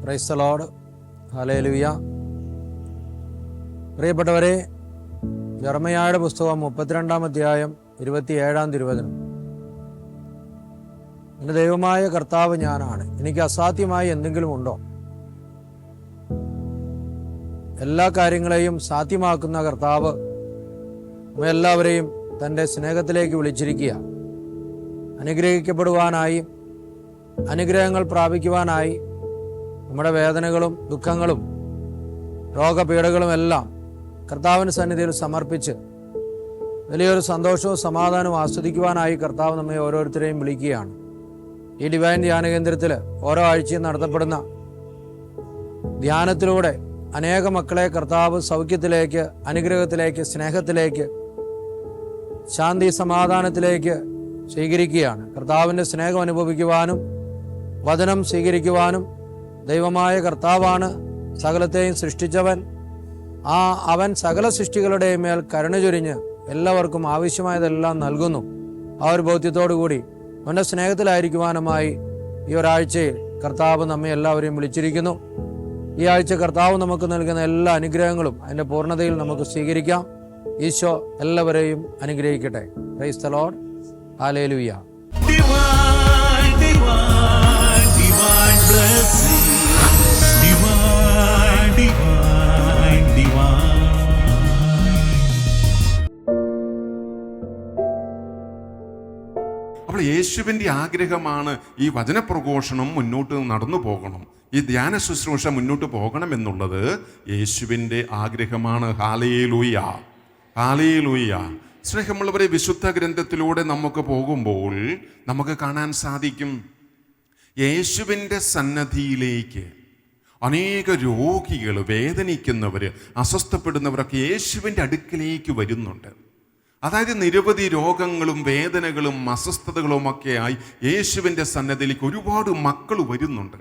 Praise the Lord. Hallelujah. പ്രിയപ്പെട്ടവരെ, യെരമ്യായുടെ പുസ്തകം 32-ാം അധ്യായം 27-ാം തിരുവചനം. എൻ്റെ ദൈവമായ കർത്താവ് ഞാനാണ്, എനിക്ക് അസാധ്യമായി എന്തെങ്കിലും ഉണ്ടോ? എല്ലാ കാര്യങ്ങളെയും സാധ്യമാക്കുന്ന കർത്താവ് നമ്മെല്ലാവരെയും തൻ്റെ സ്നേഹത്തിലേക്ക് വിളിച്ചിരിക്കുക. അനുഗ്രഹിക്കപ്പെടുവാനായി, അനുഗ്രഹങ്ങൾ പ്രാപിക്കുവാനായി, നമ്മുടെ വേദനകളും ദുഃഖങ്ങളും രോഗപീഠകളും എല്ലാം കർത്താവിൻ്റെ സന്നിധിയിൽ സമർപ്പിച്ച് വലിയൊരു സന്തോഷവും സമാധാനവും ആസ്വദിക്കുവാനായി കർത്താവ് നമ്മെ ഓരോരുത്തരെയും വിളിക്കുകയാണ്. ഈ ഡിവൈൻ ധ്യാന കേന്ദ്രത്തിൽ ഓരോ ആഴ്ചയും നടത്തപ്പെടുന്ന ധ്യാനത്തിലൂടെ അനേക മക്കളെ കർത്താവ് സൗഖ്യത്തിലേക്ക്, അനുഗ്രഹത്തിലേക്ക്, സ്നേഹത്തിലേക്ക്, ശാന്തി സമാധാനത്തിലേക്ക് സ്വീകരിക്കുകയാണ്. കർത്താവിൻ്റെ സ്നേഹം അനുഭവിക്കുവാനും വചനം സ്വീകരിക്കുവാനും ദൈവമായ കർത്താവാണ് സകലത്തെയും സൃഷ്ടിച്ചവൻ. അവൻ സകല സൃഷ്ടികളുടെയും മേൽ കരുണ ചൊരിഞ്ഞ് എല്ലാവർക്കും ആവശ്യമായതെല്ലാം നൽകുന്നു. ആ ഒരു ബോധ്യത്തോടു കൂടി അവൻ്റെ സ്നേഹത്തിലായിരിക്കുവാനുമായി ഈ ഒരാഴ്ചയിൽ കർത്താവ് നമ്മെ എല്ലാവരെയും വിളിച്ചിരിക്കുന്നു. ഈ ആഴ്ച കർത്താവ് നമുക്ക് നൽകുന്ന എല്ലാ അനുഗ്രഹങ്ങളും അതിൻ്റെ പൂർണ്ണതയിൽ നമുക്ക് സ്വീകരിക്കാം. ഈശോ എല്ലാവരെയും അനുഗ്രഹിക്കട്ടെ. Praise the Lord. ഹല്ലേലൂയ. അപ്പോൾ യേശുവിൻ്റെ ആഗ്രഹമാണ് ഈ വചനപ്രഘോഷണം മുന്നോട്ട് നടന്നു പോകണം, ഈ ധ്യാന ശുശ്രൂഷ മുന്നോട്ട് പോകണം എന്നുള്ളത് യേശുവിൻ്റെ ആഗ്രഹമാണ്. Hallelujah, hallelujah. സ്നേഹമുള്ളവരെ, വിശുദ്ധ ഗ്രന്ഥത്തിലൂടെ നമുക്ക് പോകുമ്പോൾ നമുക്ക് കാണാൻ സാധിക്കും, യേശുവിൻ്റെ സന്നദ്ധിയിലേക്ക് അനേക രോഗികൾ, വേദനിക്കുന്നവർ, അസ്വസ്ഥപ്പെടുന്നവരൊക്കെ യേശുവിൻ്റെ അടുക്കിലേക്ക് വരുന്നുണ്ട്. അതായത് നിരവധി രോഗങ്ങളും വേദനകളും അസ്വസ്ഥതകളുമൊക്കെയായി യേശുവിൻ്റെ സന്നദ്ധിയിലേക്ക് ഒരുപാട് മക്കൾ വരുന്നുണ്ട്.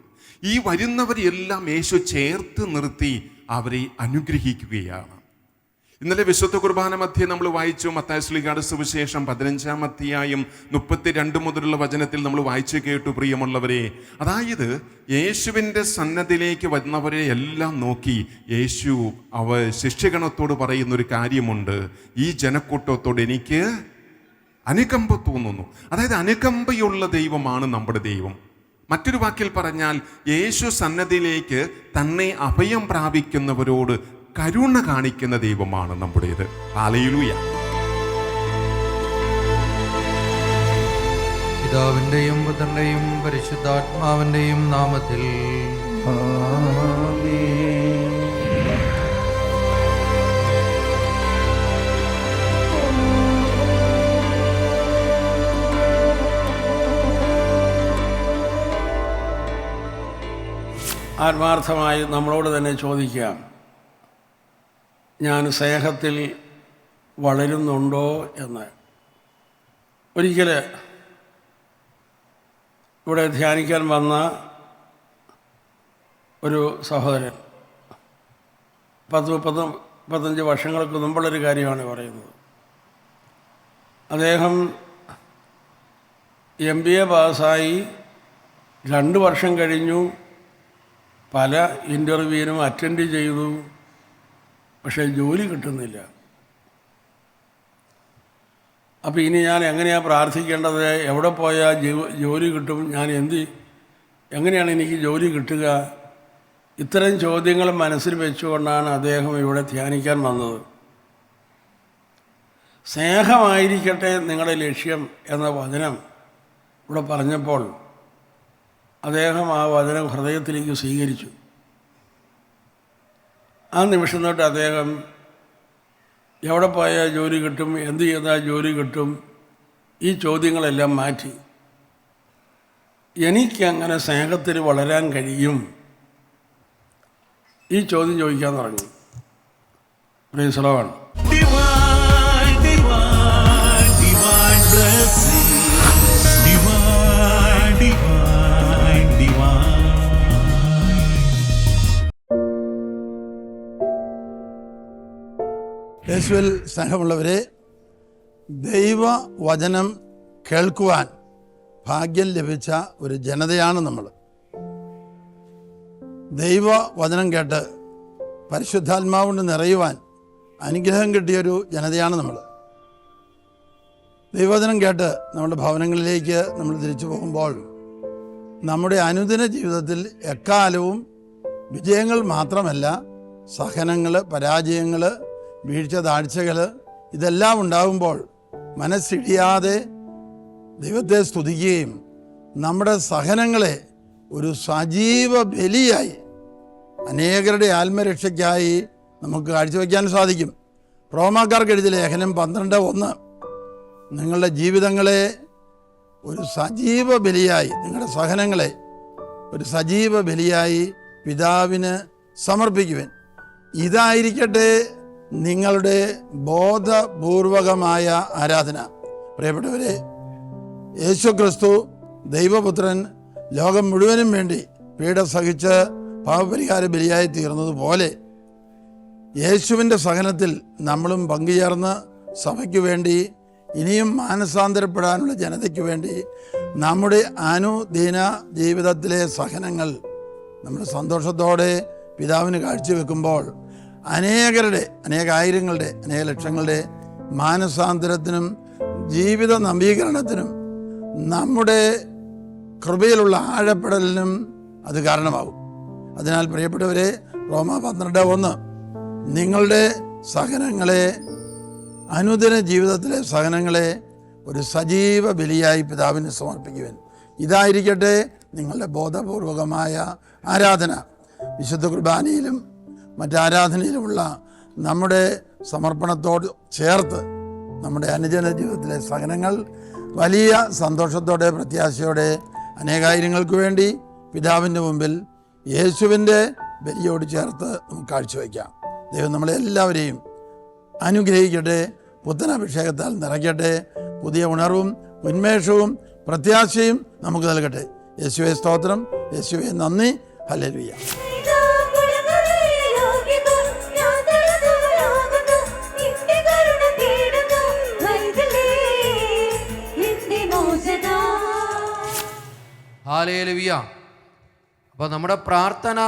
ഈ വരുന്നവരെല്ലാം യേശു ചേർത്ത് നിർത്തി അവരെ അനുഗ്രഹിക്കുകയാണ്. ഇന്നലെ വിശുദ്ധ കുർബാന മധ്യേ നമ്മൾ വായിച്ചു മത്തായി ശ്ലീഹായുടെ സുവിശേഷം 15-ാം അധ്യായം 32 മുതലുള്ള വചനത്തിൽ നമ്മൾ വായിച്ചു കേട്ടു. പ്രിയമുള്ളവരെ, അതായത് യേശുവിൻ്റെ സന്നദ്ധിയിലേക്ക് വന്നവരെ എല്ലാം നോക്കി യേശു ശിഷ്യഗണത്തോട് പറയുന്നൊരു കാര്യമുണ്ട്, ഈ ജനക്കൂട്ടത്തോട് എനിക്ക് അനുകമ്പ തോന്നുന്നു. അതായത് അനുകമ്പയുള്ള ദൈവമാണ് നമ്മുടെ ദൈവം. മറ്റൊരു വാക്കിൽ പറഞ്ഞാൽ, യേശു സന്നദ്ധിയിലേക്ക് തന്നെ അഭയം പ്രാപിക്കുന്നവരോട് കരുണ കാണിക്കുന്ന ദൈവമാണ് നമ്മുടേത്. ഹല്ലേലൂയ. പിതാവിന്റെയും പുത്രന്റെയും പരിശുദ്ധാത്മാവിന്റെയും നാമത്തിൽ ആത്മാർത്ഥമായി നമ്മളോട് തന്നെ ചോദിക്കാം, ഞാൻ സ്നേഹത്തിൽ വളരുന്നുണ്ടോ എന്ന്. ഒരിക്കൽ ഇവിടെ ധ്യാനിക്കാൻ വന്ന ഒരു സഹോദരൻ 10-15 വർഷങ്ങൾക്ക് മുമ്പുള്ളൊരു കാര്യമാണ് പറയുന്നത്. അദ്ദേഹം MBA പാസ്സായി 2 വർഷം കഴിഞ്ഞു, പല ഇൻ്റർവ്യൂവിനും അറ്റൻഡ് ചെയ്തു, പക്ഷേ ജോലി കിട്ടുന്നില്ല. അപ്പോൾ ഇനി ഞാൻ എങ്ങനെയാണ് പ്രാർത്ഥിക്കേണ്ടത്? എവിടെ പോയാൽ ജോലി കിട്ടും? ഞാൻ എങ്ങനെയാണ് എനിക്ക് ജോലി കിട്ടുക? ഇത്തരം ചോദ്യങ്ങൾ മനസ്സിൽ വെച്ചുകൊണ്ടാണ് അദ്ദേഹം ഇവിടെ ധ്യാനിക്കാൻ വന്നത്. സ്നേഹമായിരിക്കട്ടെ നിങ്ങളുടെ ലക്ഷ്യം എന്ന വചനം ഇവിടെ പറഞ്ഞപ്പോൾ അദ്ദേഹം ആ വചനം ഹൃദയത്തിലേക്ക് സ്വീകരിച്ചു. ആ നിമിഷം തൊട്ട് അദ്ദേഹം എവിടെ പോയാൽ ജോലി കിട്ടും, എന്ത് ചെയ്താൽ ജോലി കിട്ടും, ഈ ചോദ്യങ്ങളെല്ലാം മാറ്റി എനിക്കങ്ങനെ സ്നേഹത്തിൽ വളരാൻ കഴിയും, ഈ ചോദ്യം ചോദിക്കാൻ തുടങ്ങി. Praise the Lord. യേശുവിൽ സ്നേഹമുള്ളവരെ, ദൈവവചനം കേൾക്കുവാൻ ഭാഗ്യം ലഭിച്ച ഒരു ജനതയാണ് നമ്മൾ. ദൈവവചനം കേട്ട് പരിശുദ്ധാത്മാവ് കൊണ്ട് നിറയുവാൻ അനുഗ്രഹം കിട്ടിയൊരു ജനതയാണ് നമ്മൾ. ദൈവവചനം കേട്ട് നമ്മുടെ ഭവനങ്ങളിലേക്ക് നമ്മൾ തിരിച്ചു പോകുമ്പോൾ നമ്മുടെ അനുദിന ജീവിതത്തിൽ എക്കാലവും വിജയങ്ങൾ മാത്രമല്ല, സഹനങ്ങൾ, പരാജയങ്ങൾ, വീഴ്ച, താഴ്ചകൾ ഇതെല്ലാം ഉണ്ടാകുമ്പോൾ മനസ്സിടിയാതെ ദൈവത്തെ സ്തുതിക്കുകയും നമ്മുടെ സഹനങ്ങളെ ഒരു സജീവ ബലിയായി അനേകരുടെ ആത്മരക്ഷയ്ക്കായി നമുക്ക് കാഴ്ചവെക്കാൻ സാധിക്കും. റോമാക്കാർക്ക് എഴുതിയ ലേഖനം 12:1 നിങ്ങളുടെ ജീവിതങ്ങളെ ഒരു സജീവ ബലിയായി, നിങ്ങളുടെ സഹനങ്ങളെ ഒരു സജീവ ബലിയായി പിതാവിന് സമർപ്പിക്കുവാൻ. ഇതായിരിക്കട്ടെ നിങ്ങളുടെ ബോധപൂർവകമായ ആരാധന. പ്രിയപ്പെട്ടവരെ, യേശുക്രിസ്തു ദൈവപുത്രൻ ലോകം മുഴുവനും വേണ്ടി പീഡ സഹിച്ച് പാപപരിഹാര ബലിയായി തീർന്നതുപോലെ യേശുവിൻ്റെ സഹനത്തിൽ നമ്മളും പങ്കുചേർന്ന് സഭയ്ക്ക് വേണ്ടി, ഇനിയും മാനസാന്തരപ്പെടാനുള്ള ജനതയ്ക്ക് വേണ്ടി നമ്മുടെ അനുദിന ജീവിതത്തിലെ സഹനങ്ങൾ നമ്മൾ സന്തോഷത്തോടെ പിതാവിന് കാഴ്ചവെക്കുമ്പോൾ അനേകായിരങ്ങളുടെ, അനേക ലക്ഷങ്ങളുടെ മാനസാന്തരത്തിനും ജീവിത നവീകരണത്തിനും നമ്മുടെ കൃപയിലുള്ള ആഴപ്പെടലിനും അത് കാരണമാകും. അതിനാൽ പ്രിയപ്പെട്ടവരെ, റോമ 12:1 നിങ്ങളുടെ സഹനങ്ങളെ, അനുദിന ജീവിതത്തിലെ സഹനങ്ങളെ ഒരു സജീവ ബലിയായി പിതാവിന് സമർപ്പിക്കുവാൻ. ഇതായിരിക്കട്ടെ നിങ്ങളുടെ ബോധപൂർവകമായ ആരാധന. വിശുദ്ധ കുർബാനയിലും മറ്റാരാധനയിലുമുള്ള നമ്മുടെ സമർപ്പണത്തോട് ചേർത്ത് നമ്മുടെ അനുദിന ജീവിതത്തിലെ സഹനങ്ങൾ വലിയ സന്തോഷത്തോടെ, പ്രത്യാശയോടെ അനേകായിരങ്ങൾക്ക് വേണ്ടി പിതാവിൻ്റെ മുമ്പിൽ യേശുവിൻ്റെ ബലിയോട് ചേർത്ത് നമുക്ക് കാഴ്ചവെക്കാം. ദൈവം നമ്മളെല്ലാവരെയും അനുഗ്രഹിക്കട്ടെ, പുത്തൻ അഭിഷേകത്താൽ നിറയ്ക്കട്ടെ, പുതിയ ഉണർവും ഉന്മേഷവും പ്രത്യാശയും നമുക്ക് നൽകട്ടെ. യേശുവേ സ്തോത്രം, യേശുവേ നന്ദി, ഹല്ലേലൂയ. ഹല്ലേലൂയ. അപ്പോൾ നമ്മുടെ പ്രാർത്ഥന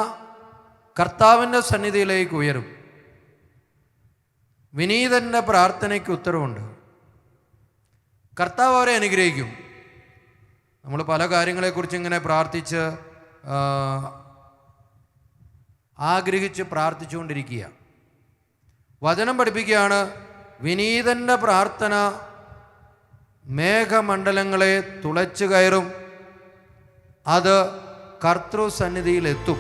കർത്താവിൻ്റെ സന്നിധിയിലേക്ക് ഉയരും. വിനീതൻ്റെ പ്രാർത്ഥനയ്ക്ക് ഉത്തരവുണ്ട്. കർത്താവ് അവരെ അനുഗ്രഹിക്കും. നമ്മൾ പല കാര്യങ്ങളെക്കുറിച്ച് ഇങ്ങനെ പ്രാർത്ഥിച്ച് ആഗ്രഹിച്ച് പ്രാർത്ഥിച്ചുകൊണ്ടിരിക്കുക. വചനം പഠിപ്പിക്കുകയാണ്, വിനീതൻ്റെ പ്രാർത്ഥന മേഘമണ്ഡലങ്ങളെ തുളച്ചു കയറും, അത് കർത്തൃസന്നിധിയിലെത്തും.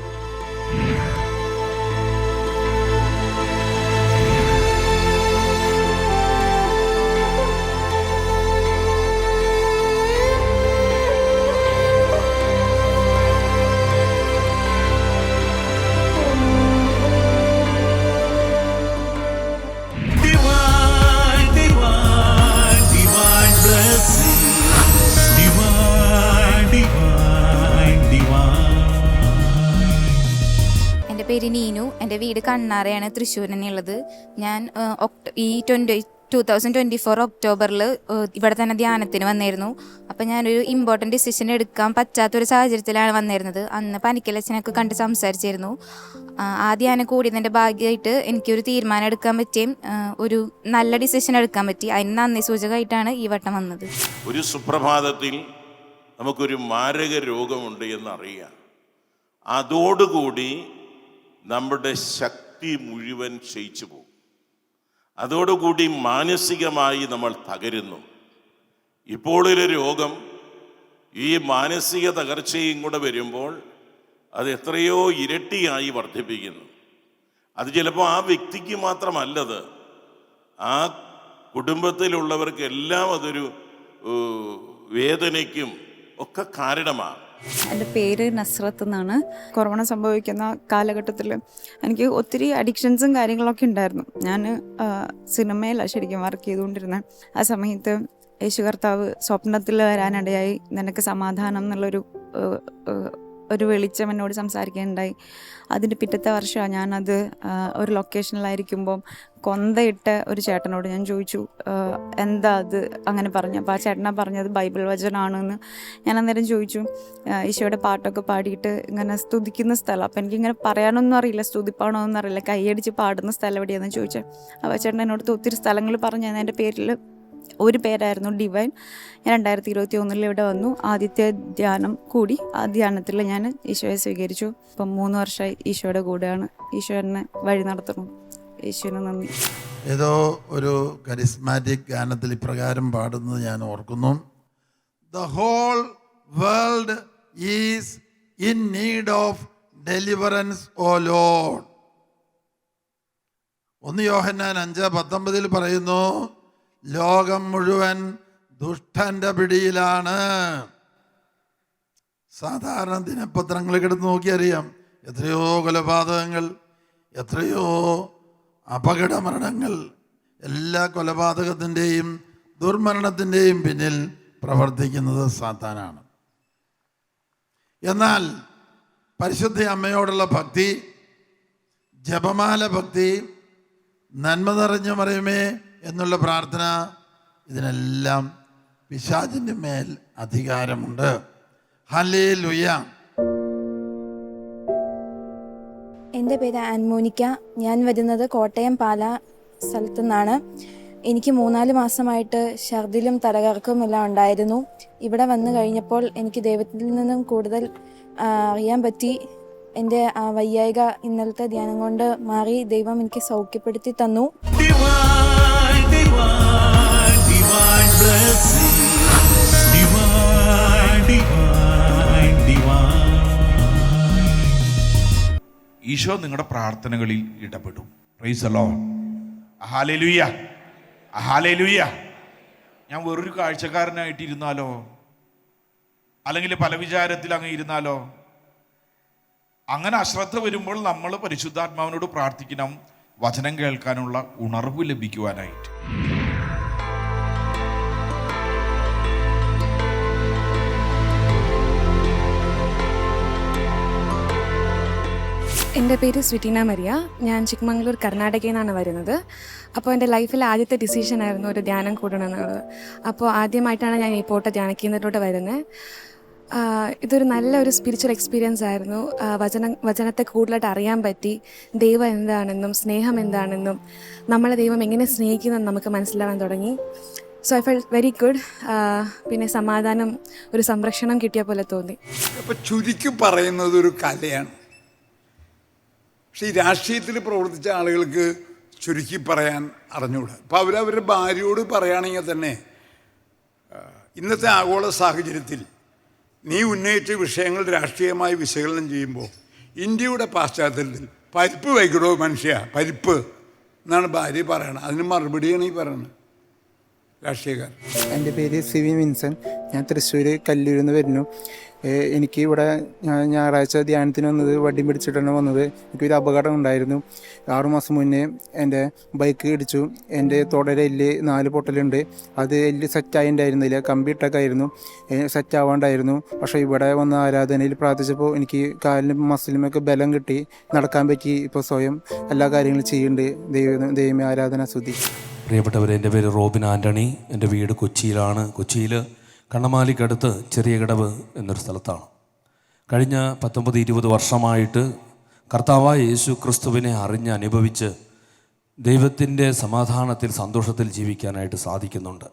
പേര് നീനു. എൻ്റെ വീട് കണ്ണാറയാണ്, തൃശ്ശൂർ തന്നെയുള്ളത്. ഞാൻ ഈ 2024 ഒക്ടോബറിൽ ഇവിടെ തന്നെ ധ്യാനത്തിന് വന്നിരുന്നു. അപ്പം ഞാനൊരു ഇമ്പോർട്ടൻറ്റ് ഡിസിഷൻ എടുക്കാൻ പറ്റാത്തൊരു സാഹചര്യത്തിലാണ് വന്നിരുന്നത്. അന്ന് പനിക്കലച്ചനൊക്കെ കണ്ട് സംസാരിച്ചിരുന്നു. ആ ധ്യാനം കൂടിയതിൻ്റെ ഭാഗ്യമായിട്ട് എനിക്കൊരു തീരുമാനം എടുക്കാൻ പറ്റിയും ഒരു നല്ല ഡിസിഷൻ എടുക്കാൻ പറ്റി. അതിന് നന്ദി സൂചകമായിട്ടാണ് ഈ വട്ടം വന്നത്. ഒരു സുപ്രഭാതത്തിൽ നമുക്കൊരു മാരക രോഗമുണ്ട് എന്നറിയാം. അതോടുകൂടി നമ്മുടെ ശക്തി മുഴുവൻ ക്ഷയിച്ചു പോകും. അതോടുകൂടി മാനസികമായി നമ്മൾ തകരുന്നു. ഇപ്പോഴൊരു രോഗം, ഈ മാനസിക തകർച്ചയും കൂടെ വരുമ്പോൾ അത് എത്രയോ ഇരട്ടിയായി വർദ്ധിപ്പിക്കുന്നു. അത് ചിലപ്പോൾ ആ വ്യക്തിക്ക് മാത്രമല്ലത്, ആ കുടുംബത്തിലുള്ളവർക്കെല്ലാം അതൊരു വേദനയ്ക്കും ഒക്കെ കാരണമാണ്. എൻ്റെ പേര് നസ്രത്ത് എന്നാണ്. കൊറോണ സംഭവിക്കുന്ന കാലഘട്ടത്തിൽ എനിക്ക് ഒത്തിരി അഡിക്ഷൻസും കാര്യങ്ങളൊക്കെ ഉണ്ടായിരുന്നു. ഞാൻ സിനിമയിലാണ് ശരിക്കും വർക്ക് ചെയ്തുകൊണ്ടിരുന്നത്. ആ സമയത്ത് യേശു കർത്താവ് സ്വപ്നത്തിൽ വരാനിടയായി, നിനക്ക് സമാധാനം എന്നുള്ളൊരു ഒരു വെളിച്ചം എന്നോട് സംസാരിക്കുകയുണ്ടായി. അതിൻ്റെ പിറ്റത്തെ വർഷമാണ് ഞാനത് ഒരു ലൊക്കേഷനിലായിരിക്കുമ്പം കൊന്തയിട്ട ഒരു ചേട്ടനോട് ഞാൻ ചോദിച്ചു, എന്താ അത് അങ്ങനെ പറഞ്ഞു. അപ്പോൾ ആ ചേട്ടനാ പറഞ്ഞത് ബൈബിൾ വചനമാണെന്ന്. ഞാൻ അന്നേരം ചോദിച്ചു, ഈശോയുടെ പാട്ടൊക്കെ പാടിയിട്ട് ഇങ്ങനെ സ്തുതിക്കുന്ന സ്ഥലം, അപ്പോൾ എനിക്കിങ്ങനെ പറയാനൊന്നും അറിയില്ല, സ്തുതിപ്പാണോ എന്നൊന്നും അറിയില്ല, കൈയടിച്ച് പാടുന്ന സ്ഥലം എവിടെയാണെന്ന് ചോദിച്ചത്. അപ്പോൾ ചേട്ടൻ എന്നോട് ഒത്തിരി സ്ഥലങ്ങൾ പറഞ്ഞു. എൻ്റെ പേരിൽ ഒരു പേരായിരുന്നു ഡിവൈൻ. ഞാൻ 2021 ഇവിടെ വന്നു. ആദ്യത്തെ ധ്യാനം കൂടി. ആ ധ്യാനത്തിൽ ഞാൻ ഈശോയെ സ്വീകരിച്ചു. ഇപ്പം 3 വർഷമായി ഈശോയുടെ കൂടെയാണ്. ഈശോ എന്നെ വഴി നടത്തണം. ഈശോന് നന്ദി. ഏതോ ഒരു കരിസ്മാറ്റിക് ഗാനത്തിൽ ഇപ്രകാരം പാടുന്നത് ഞാൻ ഓർക്കുന്നു. The whole world is in need of deliverance O Lord. 1 Yohannan 5:19 പറയുന്നു, ലോകം മുഴുവൻ ദുഷ്ടന്റെ പിടിയിലാണ്. സാധാരണ ദിനപത്രങ്ങൾ എടുത്ത് നോക്കിയറിയാം, എത്രയോ കൊലപാതകങ്ങൾ, എത്രയോ അപകട മരണങ്ങൾ. എല്ലാ കൊലപാതകത്തിൻ്റെയും ദുർമരണത്തിൻ്റെയും പിന്നിൽ പ്രവർത്തിക്കുന്നത് സാത്താനാണ്. എന്നാൽ പരിശുദ്ധ അമ്മയോടുള്ള ഭക്തി, ജപമാല ഭക്തി, നന്മ നിറഞ്ഞ മറിയമേ എന്നുള്ള പ്രാർത്ഥന, ഇതിനെല്ലാം പിശാചിൻ്റെ മേൽ അധികാരമുണ്ട്. ഹല്ലേലൂയ. എൻ്റെ പേര് ആൻമോനിക്ക. ഞാൻ വരുന്നത് കോട്ടയം പാല സ്ഥലത്തു നിന്നാണ്. എനിക്ക് 3-4 മാസമായിട്ട് ഛർദിലും തലകറക്കവും എല്ലാം ഉണ്ടായിരുന്നു. ഇവിടെ വന്നു കഴിഞ്ഞപ്പോൾ എനിക്ക് ദൈവത്തിൽ നിന്നും കൂടുതൽ അറിയാൻ പറ്റി. എൻ്റെ വയ്യായിക ഇന്നലത്തെ ധ്യാനം കൊണ്ട് മാറി. ദൈവം എനിക്ക് സൗഖ്യപ്പെടുത്തി തന്നു. ഈശോ നിങ്ങളുടെ പ്രാർത്ഥനകളിൽ ഇടപെടും. Praise the Lord. Hallelujah, hallelujah. ഞാൻ വേറൊരു കാഴ്ചക്കാരനായിട്ട് ഇരുന്നാലോ, അല്ലെങ്കിൽ പല വിചാരത്തിൽ അങ്ങ് ഇരുന്നാലോ? അങ്ങനെ അശ്രദ്ധ വരുമ്പോൾ നമ്മൾ പരിശുദ്ധാത്മാവിനോട് പ്രാർത്ഥിക്കണം, വചനം കേൾക്കാനുള്ള ഉണർവ് ലഭിക്കുവാനായിട്ട്. എൻ്റെ പേര് സ്വീറ്റീന മരിയ. ഞാൻ ചിക്മംഗ്ലൂർ കർണാടകയിൽ നിന്നാണ് വരുന്നത്. അപ്പോൾ എൻ്റെ ലൈഫിലെ ആദ്യത്തെ ഡിസിഷനായിരുന്നു ഒരു ധ്യാനം കൂടണമെന്നുള്ളത്. അപ്പോൾ ആദ്യമായിട്ടാണ് ഞാൻ ഈ പോട്ട ധ്യാന കേന്ദ്രത്തിലോട്ട് വരുന്നത്. ഇതൊരു നല്ലൊരു സ്പിരിച്വൽ എക്സ്പീരിയൻസ് ആയിരുന്നു. വചനത്തെ കൂടുതലായിട്ട് അറിയാൻ പറ്റി. ദൈവം എന്താണെന്നും സ്നേഹം എന്താണെന്നും നമ്മളെ ദൈവം എങ്ങനെ സ്നേഹിക്കുന്നെന്ന് നമുക്ക് മനസ്സിലാവാൻ തുടങ്ങി. So I felt very good. പിന്നെ സമാധാനം, ഒരു സംരക്ഷണം കിട്ടിയ പോലെ തോന്നി. അപ്പോൾ ചുരുക്കി പറയുന്നത് ഒരു കലയാണ്. പക്ഷേ ഈ രാഷ്ട്രീയത്തിൽ പ്രവർത്തിച്ച ആളുകൾക്ക് ചുരുക്കി പറയാൻ അറിഞ്ഞുകൂടാ. അപ്പോൾ അവരവരുടെ ഭാര്യയോട് പറയുകയാണെങ്കിൽ തന്നെ ഇന്നത്തെ ആഗോള സാഹചര്യത്തിൽ നീ ഉന്നയിച്ച വിഷയങ്ങൾ രാഷ്ട്രീയമായി വിശകലനം ചെയ്യുമ്പോൾ ഇന്ത്യയുടെ പാശ്ചാത്യത്തിൽ പരിപ്പ് വയ്ക്കടോ മനുഷ്യ, പരിപ്പ് എന്നാണ് ഭാര്യ പറയണത്. അതിന് മറുപടിയാണ് ഈ പറയുന്നത് രാഷ്ട്രീയക്കാർ. എൻ്റെ പേര് സിവി വിൻസൻ. ഞാൻ തൃശ്ശൂർ കല്ലൂരിൽ നിന്ന് വരുന്നു. എനിക്ക് ഇവിടെ ഞായറാഴ്ച ധ്യാനത്തിന് വന്നത് വടി പിടിച്ചിട്ടാണ് വന്നത്. എനിക്കൊരു അപകടം ഉണ്ടായിരുന്നു. 6 മാസം മുന്നേ എൻ്റെ ബൈക്ക് ഇടിച്ചു. എൻ്റെ തുടരെ എല്ല് 4 പൊട്ടലുണ്ട്. അത് എല്ല് സെറ്റായിട്ടുണ്ടായിരുന്നില്ല, കമ്പി ഇട്ടൊക്കെയായിരുന്നു, സെറ്റാവാണ്ടായിരുന്നു. പക്ഷേ ഇവിടെ വന്ന ആരാധനയിൽ പ്രാർത്ഥിച്ചപ്പോൾ എനിക്ക് കാലിനും മസിലുമൊക്കെ ബലം കിട്ടി, നടക്കാൻ പറ്റി. ഇപ്പോൾ സ്വയം എല്ലാ കാര്യങ്ങളും ചെയ്യുന്നുണ്ട്. ദൈവമേ ആരാധന സ്തുതി. പ്രിയപ്പെട്ടവരെ, എൻ്റെ പേര് റോബിൻ ആൻ്റണി. എൻ്റെ വീട് കൊച്ചിയിലാണ്. കൊച്ചിയിൽ കണ്ണമാലിക്കടുത്ത് ചെറിയ കടവ് എന്നൊരു സ്ഥലത്താണ്. കഴിഞ്ഞ 19-20 വർഷമായിട്ട് കർത്താവായ യേശു ക്രിസ്തുവിനെ അറിഞ്ഞ് അനുഭവിച്ച് ദൈവത്തിൻ്റെ സമാധാനത്തിൽ സന്തോഷത്തിൽ ജീവിക്കാനായിട്ട് സാധിക്കുന്നുണ്ട്.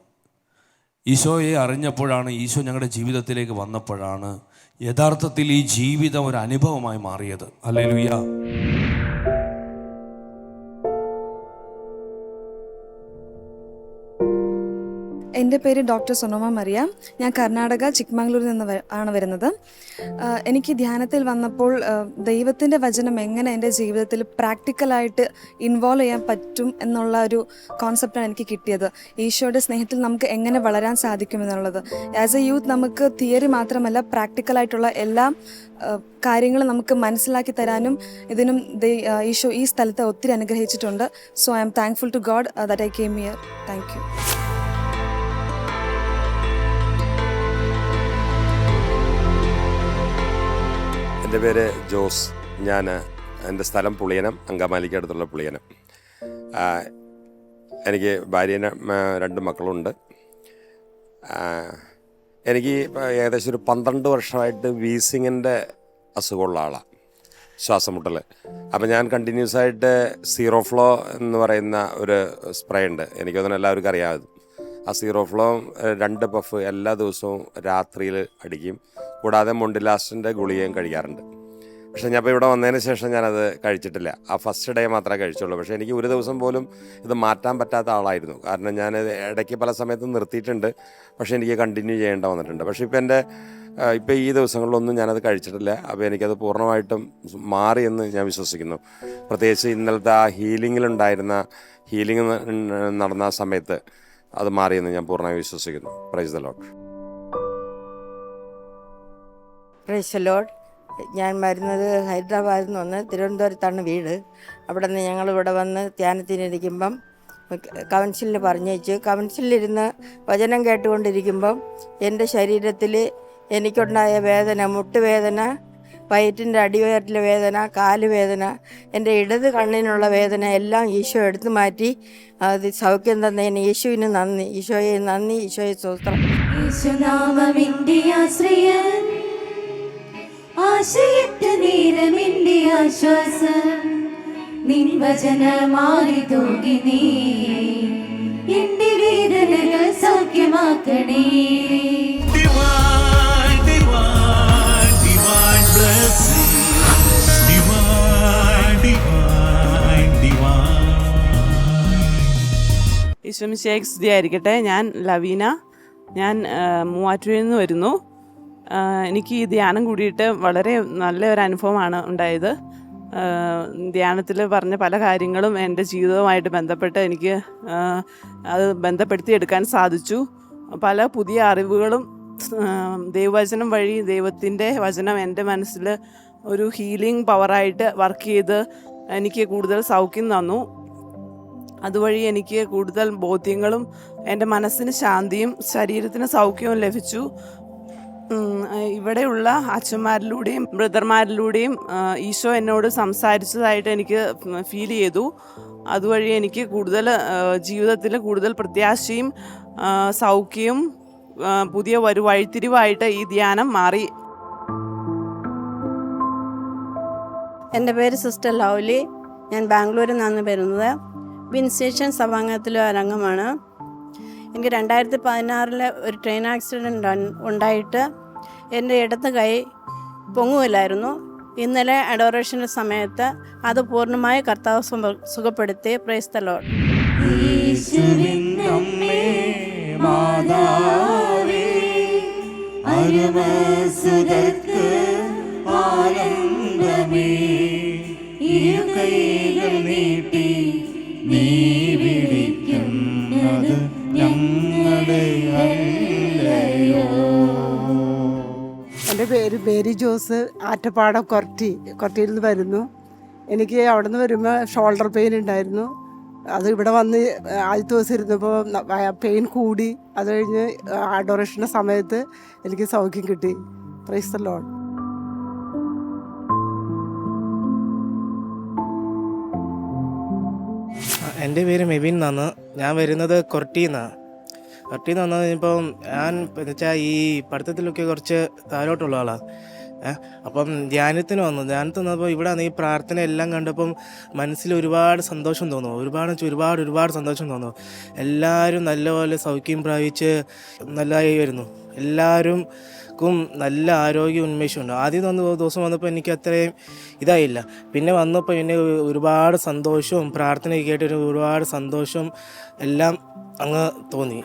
ഈശോയെ അറിഞ്ഞപ്പോഴാണ്, ഈശോ ഞങ്ങളുടെ ജീവിതത്തിലേക്ക് വന്നപ്പോഴാണ് യഥാർത്ഥത്തിൽ ഈ ജീവിതം ഒരു അനുഭവമായി മാറിയത്. ഹല്ലേലൂയ. എൻ്റെ പേര് ഡോക്ടർ സൊനോമ മരിയ. ഞാൻ കർണാടക ചിക്മംഗ്ലൂരിൽ നിന്ന് ആണ് വരുന്നത്. എനിക്ക് ധ്യാനത്തിൽ വന്നപ്പോൾ ദൈവത്തിൻ്റെ വചനം എങ്ങനെ എൻ്റെ ജീവിതത്തിൽ പ്രാക്ടിക്കലായിട്ട് ഇൻവോൾവ് ചെയ്യാൻ പറ്റും എന്നുള്ള ഒരു കോൺസെപ്റ്റാണ് എനിക്ക് കിട്ടിയത്. ഈശോയുടെ സ്നേഹത്തിൽ നമുക്ക് എങ്ങനെ വളരാൻ സാധിക്കുമെന്നുള്ളത്. ആസ് എ യൂത്ത് നമുക്ക് തിയറി മാത്രമല്ല, പ്രാക്ടിക്കലായിട്ടുള്ള എല്ലാ കാര്യങ്ങളും നമുക്ക് മനസ്സിലാക്കി തരാനും ഇതിനും ഈശോ ഈ സ്ഥലത്തെ ഒത്തിരി അനുഗ്രഹിച്ചിട്ടുണ്ട്. So I am thankful to God that I came here. Thank you. എൻ്റെ പേര് ജോസ്. എൻ്റെ സ്ഥലം പുളിയനം, അങ്കമാലിക്ക് അടുത്തുള്ള പുളിയനം. എനിക്ക് ഭാര്യന് 2 മക്കളുണ്ട്. എനിക്ക് ഏകദേശം ഒരു 12 വർഷമായിട്ട് വീസിങ്ങിൻ്റെ അസുഖമുള്ള ആളാണ്, ശ്വാസമുട്ടൽ. അപ്പം ഞാൻ കണ്ടിന്യൂസ് ആയിട്ട് സീറോ ഫ്ലോ എന്ന് പറയുന്ന ഒരു സ്പ്രേ ഉണ്ട്, എനിക്കതൊന്നും എല്ലാവർക്കും അറിയാം. ആ സീറോ ഫ്ലോ 2 പഫ് എല്ലാ ദിവസവും രാത്രിയിൽ അടിക്കും. കൂടാതെ മൊണ്ടിലാസ്റ്റിൻ്റെ ഗുളികയും കഴിക്കാറുണ്ട്. പക്ഷേ ഞാൻ ഇപ്പോൾ ഇവിടെ വന്നതിന് ശേഷം ഞാനത് കഴിച്ചിട്ടില്ല. ആ ഫസ്റ്റ് ഡേ മാത്രമേ കഴിച്ചുള്ളൂ. പക്ഷേ എനിക്ക് ഒരു ദിവസം പോലും ഇത് മാറ്റാൻ പറ്റാത്ത ആളായിരുന്നു. കാരണം ഞാനത് ഇടയ്ക്ക് പല സമയത്തും നിർത്തിയിട്ടുണ്ട്, പക്ഷേ എനിക്ക് കണ്ടിന്യൂ ചെയ്യേണ്ട വന്നിട്ടുണ്ട്. പക്ഷേ ഇപ്പോൾ ഈ ദിവസങ്ങളിലൊന്നും ഞാനത് കഴിച്ചിട്ടില്ല. അപ്പോൾ എനിക്കത് പൂർണ്ണമായിട്ടും മാറിയെന്ന് ഞാൻ വിശ്വസിക്കുന്നു. പ്രത്യേകിച്ച് ഇന്നലത്തെ ആ ഹീലിംഗ് നടന്ന സമയത്ത് അത് മാറിയെന്ന് ഞാൻ പൂർണ്ണമായി വിശ്വസിക്കുന്നു. Praise the Lord. Praise the Lord. ഞാൻ വരുന്നത് ഹൈദരാബാദിൽ നിന്ന് വന്ന് തിരുവനന്തപുരത്താണ് വീട്. അവിടെ നിന്ന് ഞങ്ങളിവിടെ വന്ന് ധ്യാനത്തിനിരിക്കുമ്പം കൗൺസിലിന് പറഞ്ഞേച്ചു. കൗൺസിലിരുന്ന് വചനം കേട്ടുകൊണ്ടിരിക്കുമ്പം എൻ്റെ ശരീരത്തിൽ എനിക്കുണ്ടായ വേദന, മുട്ടുവേദന, വയറ്റിൻ്റെ അടിവയറ്റിലെ വേദന, കാലുവേദന, എൻ്റെ ഇടത് കണ്ണിനുള്ള വേദന എല്ലാം ഈശോ എടുത്തു മാറ്റി അത് സൗഖ്യം തന്നതിന് യേശുവിന് നന്ദി. ഈശോയെ നന്ദി, ഈശോയെ സ്തോത്രം. ആശയറ്റ നേരമിന്റെ ആശ്വാസം നിൻ വചനമാറി തൂകി നീ എന്റെ വേദനകൾ സൗഖ്യമാക്കണേ. ഈശ്വമിശിഹായ്ക്ക് സ്തുതിയായിരിക്കട്ടെ. ഞാൻ ലവീന. ഞാൻ മൂവാറ്റുപുഴയിൽ നിന്ന് വരുന്നു. എനിക്ക് ഈ ധ്യാനം കൂടിയിട്ട് വളരെ നല്ല ഒരു അനുഭവമാണ് ഉണ്ടായത്. ധ്യാനത്തിൽ പറഞ്ഞ പല കാര്യങ്ങളും എൻ്റെ ജീവിതവുമായിട്ട് ബന്ധപ്പെട്ട് എനിക്ക് അത് ബന്ധപ്പെടുത്തിയെടുക്കാൻ സാധിച്ചു. പല പുതിയ അറിവുകളും ദൈവവചനം വഴി ദൈവത്തിൻ്റെ വചനം എൻ്റെ മനസ്സിൽ ഒരു ഹീലിംഗ് പവറായിട്ട് വർക്ക് ചെയ്ത് എനിക്ക് കൂടുതൽ സൗഖ്യം തന്നു. അതുവഴി എനിക്ക് കൂടുതൽ ബോധ്യങ്ങളും എൻ്റെ മനസ്സിന് ശാന്തിയും ശരീരത്തിന് സൗഖ്യവും ലഭിച്ചു. ഇവിടെയുള്ള അച്ഛന്മാരിലൂടെയും ബ്രദർമാരിലൂടെയും ഈശോ എന്നോട് സംസാരിച്ചതായിട്ട് എനിക്ക് ഫീൽ ചെയ്തു. അതുവഴി എനിക്ക് കൂടുതൽ ജീവിതത്തിൽ കൂടുതൽ പ്രത്യാശയും സൗഖ്യവും പുതിയ ഒരു വഴിത്തിരിവായിട്ട് ഈ ധ്യാനം മാറി. എൻ്റെ പേര് സിസ്റ്റർ ലൗലി. ഞാൻ ബാംഗ്ലൂരിൽ നിന്നാണ് വരുന്നത്. വിൻസ്റ്റേഷൻ സഭാംഗത്തിലെ ഒരംഗമാണ്. എനിക്ക് 2016 ഒരു ട്രെയിൻ ആക്സിഡൻ്റ് ഉണ്ടായിട്ട് എൻ്റെ ഇടത്ത് കൈ പൊങ്ങുമില്ലായിരുന്നു. ഇന്നലെ അഡോറേഷൻ്റെ സമയത്ത് അത് പൂർണ്ണമായി കർത്താവ് സുഖപ്പെടുത്തി. Praise the Lord. എൻ്റെ പേര് മേരി ജോസ്. ആറ്റപ്പാടം കൊരട്ടിയിൽ നിന്ന് വരുന്നു. എനിക്ക് അവിടെ നിന്ന് വരുമ്പോൾ ഷോൾഡർ പെയിൻ ഉണ്ടായിരുന്നു. അത് ഇവിടെ വന്ന് ആദ്യത്തെ ദിവസം ഇരുന്നപ്പോൾ പെയിൻ കൂടി. അത് കഴിഞ്ഞ് അഡോറേഷൻ്റെ സമയത്ത് എനിക്ക് സൗഖ്യം കിട്ടി. Praise the Lord. എൻ്റെ പേര് മെബിൻ എന്നാണ്. ഞാൻ വരുന്നത് കൊരട്ടിയിൽ നിന്നാണ്. കൊരട്ടിയിൽ നിന്ന് വന്നപ്പോൾ ഞാൻ എന്നുവെച്ചാൽ ഈ പഠിത്തത്തിലൊക്കെ കുറച്ച് താഴോട്ടുള്ള ആളാണ്. അപ്പം ധ്യാനത്തിന് വന്നപ്പോൾ ഇവിടെ ഈ പ്രാർത്ഥന എല്ലാം കണ്ടപ്പം മനസ്സിൽ ഒരുപാട് സന്തോഷം തോന്നുന്നു. ഒരുപാട് സന്തോഷം തോന്നുന്നു. എല്ലാവരും നല്ലപോലെ സൗഖ്യം പ്രാപിച്ച് നല്ലതായി വരുന്നു. എല്ലാവർക്കും നല്ല ആരോഗ്യ ഉന്മേഷമുണ്ട്. ആദ്യം ദിവസം വന്നപ്പോൾ എനിക്ക് അത്രയും ഇതായില്ല. പിന്നെ വന്നപ്പോൾ പിന്നെ ഒരുപാട് സന്തോഷവും പ്രാർത്ഥനയൊക്കെ കേട്ടൊരു ഒരുപാട് സന്തോഷവും എല്ലാം അങ്ങ് തോന്നി.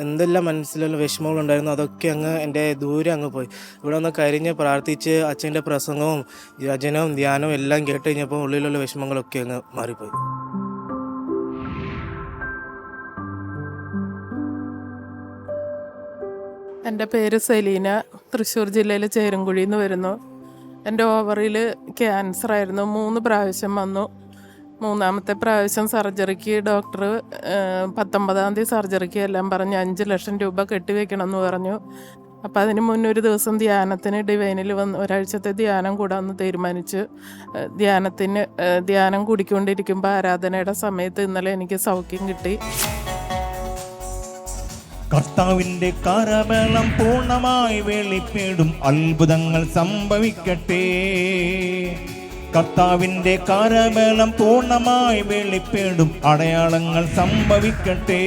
എന്തെല്ലാം മനസ്സിലുള്ള വിഷമങ്ങളുണ്ടായിരുന്നു അതൊക്കെ അങ്ങ് എൻ്റെ ദൂരെ അങ്ങ് പോയി. ഇവിടെ ഒന്ന് കരിഞ്ഞ് പ്രാർത്ഥിച്ച് അച്ഛൻ്റെ പ്രസംഗവും വചനവും ധ്യാനവും എല്ലാം കേട്ട് കഴിഞ്ഞപ്പോൾ ഉള്ളിലുള്ള വിഷമങ്ങളൊക്കെ അങ്ങ് മാറിപ്പോയി. എൻ്റെ പേര് സെലീന. തൃശ്ശൂർ ജില്ലയിലെ ചേരുംകുഴിയിൽ നിന്ന് വരുന്നു. എൻ്റെ ഓവറിൽ ക്യാൻസറായിരുന്നു. 3 പ്രാവശ്യം വന്നു. 3ാമത്തെ പ്രാവശ്യം സർജറിക്ക് ഡോക്ടർ 19-ാം തീയതി സർജറിക്ക് എല്ലാം പറഞ്ഞ് 5 ലക്ഷം രൂപ കെട്ടിവെക്കണം എന്ന് പറഞ്ഞു. അപ്പോൾ അതിന് മുന്നേ ഒരു ദിവസം ധ്യാനത്തിന് ഡിവൈനിൽ വന്ന് ഒരാഴ്ചത്തെ ധ്യാനം കൂടാമെന്ന് തീരുമാനിച്ച് ധ്യാനം കൂടിക്കൊണ്ടിരിക്കുമ്പോൾ ആരാധനയുടെ സമയത്ത് ഇന്നലെ എനിക്ക് സൗഖ്യം കിട്ടി. കർത്താവിൻ്റെ കരബലം പൂർണ്ണമായി വെളിപ്പെടും, അത്ഭുതങ്ങൾ സംഭവിക്കട്ടെ. കർത്താവിൻ്റെ കരബലം പൂർണ്ണമായി വെളിപ്പെടും, അടയാളങ്ങൾ സംഭവിക്കട്ടെ.